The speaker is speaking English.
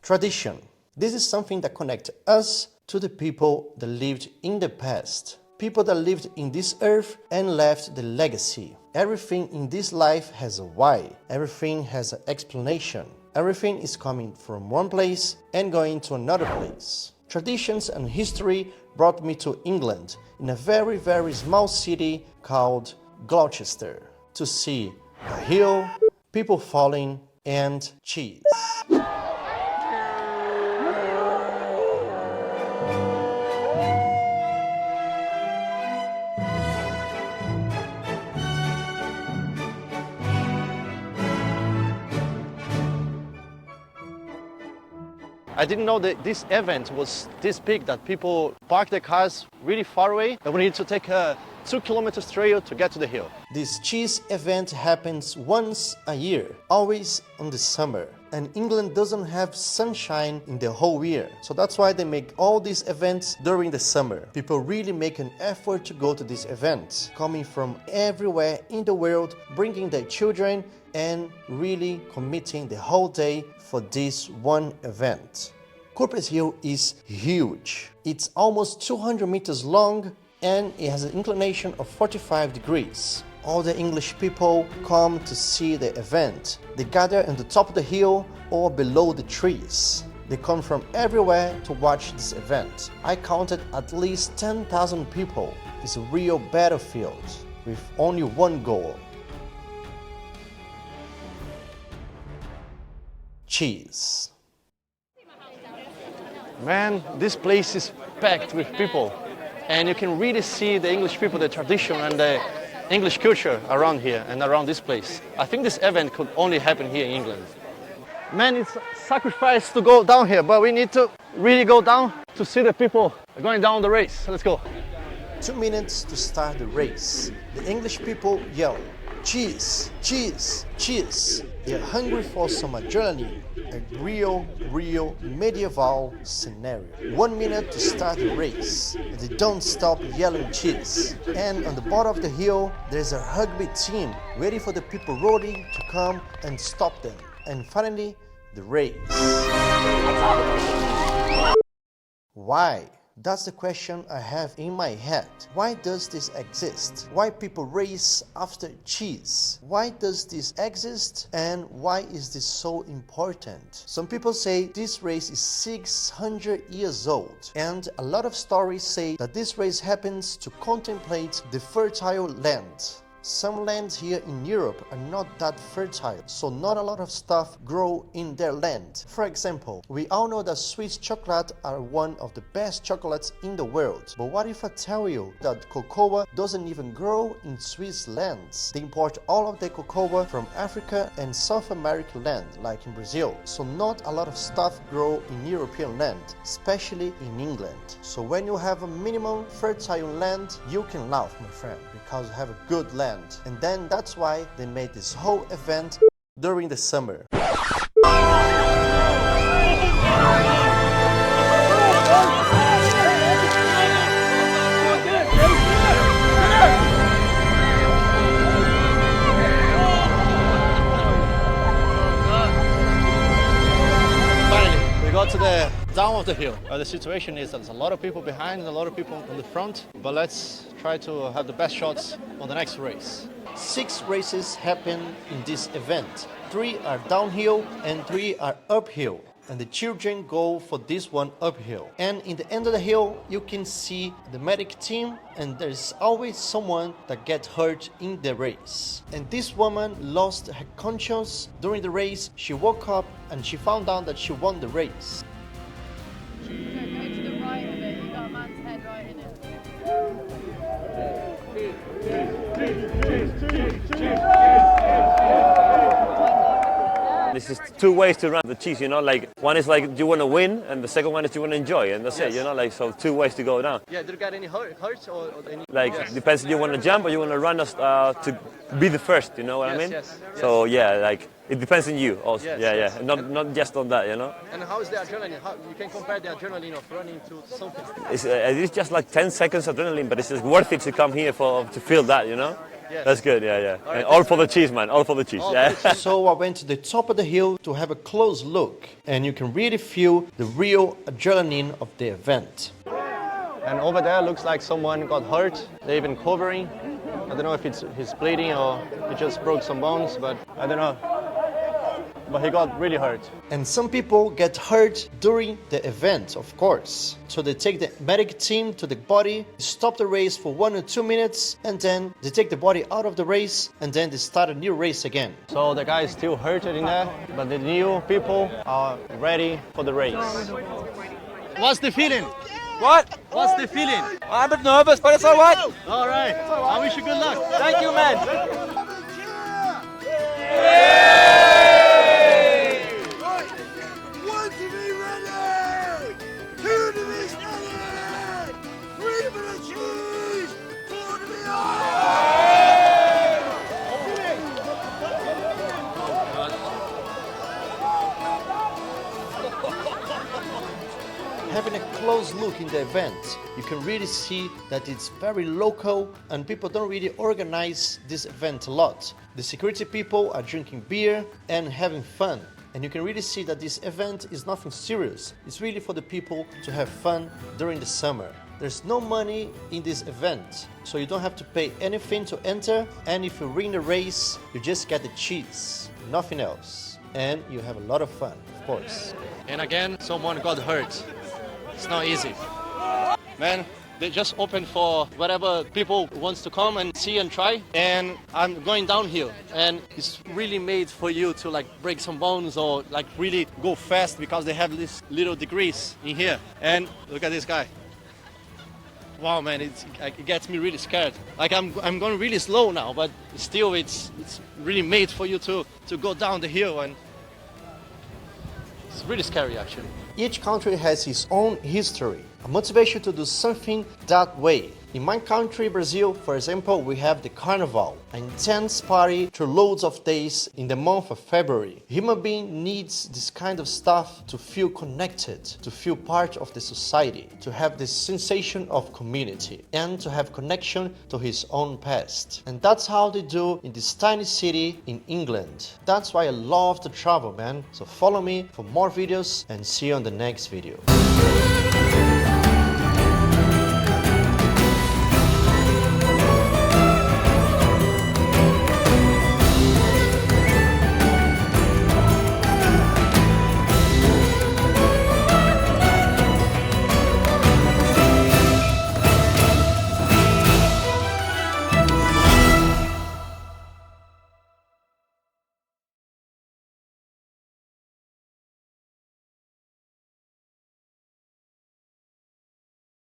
Tradition. This is something that connects us to the people that lived in the past. People that lived in this earth and left the legacy. Everything in this life has a why. Everything has an explanation. Everything is coming from one place and going to another place. Traditions and history brought me to England in a very, very small city called Gloucester to see a hill, people falling, and cheese. I didn't know that this event was this big, that people park their cars really far away and we need to take a 2 kilometers trail to get to the hill. This cheese event happens once a year, always in the summer. And England doesn't have sunshine in the whole year. So that's why they make all these events during the summer. People really make an effort to go to these events, coming from everywhere in the world, bringing their children and really committing the whole day for this one event. Cuprous Hill is huge. It's almost 200 meters long and it has an inclination of 45 degrees. All the English people come to see the event. They gather on the top of the hill or below the trees. They come from everywhere to watch this event. I counted at least 10,000 people. It's a real battlefield with only one goal: cheese. Man, this place is packed with people and you can really see the English people, the tradition and the English culture around here and around this place. I think this event could only happen here in England. Man, it's a sacrifice to go down here, but we need to really go down to see the people going down the race. Let's go. 2 minutes to start the race. The English people yell, cheese, cheese, cheese. They're hungry for some adrenaline. A real medieval scenario. 1 minute to start the race. They don't stop yelling cheese. And on the bottom of the hill, there's a rugby team waiting for the people rolling to come and stop them. And finally, the race. Why? That's the question I have in my head. Why does this exist? Why people race after cheese? Why does this exist and why is this so important? Some people say this race is 600 years old, and a lot of stories say that this race happens to contemplate the fertile land. Some lands here in Europe are not that fertile, so not a lot of stuff grow in their land. For example, we all know that Swiss chocolate are one of the best chocolates in the world. But what if I tell you that cocoa doesn't even grow in Swiss lands? They import all of the cocoa from Africa and South American land, like in Brazil. So not a lot of stuff grow in European land, especially in England. So when you have a minimum fertile land, you can laugh, my friend, because you have a good land. And then that's why they made this whole event during the summer. Finally, we got to the down of the hill. The situation is that there's a lot of people behind and a lot of people in the front, but let's try to have the best shots on the next race. 6 races happen in this event. 3 are downhill and 3 are uphill. And the children go for this one uphill. And in the end of the hill, you can see the medic team, and there's always someone that gets hurt in the race. And this woman lost her conscience during the race. She woke up and she found out that she won the race. Go to the right of it, you got a man's head right in it. This is 2 ways to run the cheese, you know, like one is like you want to win and the second one is you want to enjoy, and that's it, you know, like so 2 ways to go down. Yeah, did you get any hurt or any... Like depends if you want to jump or you want to run to be the first, you know what I mean? Yes. So yeah, like it depends on you also. Yes, yeah, yes. Not just on that, you know. And how is the adrenaline? How you can compare the adrenaline of running to something? It's just like 10 seconds adrenaline, but it's just worth it to come here to feel that, you know. That's good, yeah. And all for the cheese, man. All for the cheese, yeah. So I went to the top of the hill to have a close look, and you can really feel the real adrenaline of the event. And over there looks like someone got hurt. They've been covering. I don't know if he's bleeding or he just broke some bones, but I don't know. But he got really hurt. And some people get hurt during the event, of course. So they take the medic team to the body, stop the race for 1 or 2 minutes, and then they take the body out of the race, and then they start a new race again. So the guy is still hurt in there, but the new people are ready for the race. What's the feeling? What? What's the feeling? I'm a bit nervous, but it's all right. All right. I wish you good luck. Thank you, man. One to be ready! Two to be steady! Three to be cheese! Four to be Having a close look in the event, you can really see that it's very local and people don't really organize this event a lot. The security people are drinking beer and having fun. And you can really see that this event is nothing serious. It's really for the people to have fun during the summer. There's no money in this event, so you don't have to pay anything to enter. And if you win the race, you just get the cheese, nothing else. And you have a lot of fun, of course. And again, someone got hurt. It's not easy. Man, they just opened for whatever people wants to come and see and try. And I'm going downhill. And it's really made for you to like break some bones or like really go fast because they have this little degrees in here. And look at this guy. Wow, man, it gets me really scared. Like I'm going really slow now, but still it's really made for you to go down the hill, and it's really scary actually. Each country has its own history, a motivation to do something that way. In my country, Brazil, for example, we have the Carnival, an intense party through loads of days in the month of February. Human being needs this kind of stuff to feel connected, to feel part of the society, to have this sensation of community, and to have connection to his own past. And that's how they do in this tiny city in England. That's why I love to travel, man. So follow me for more videos and see you on the next video.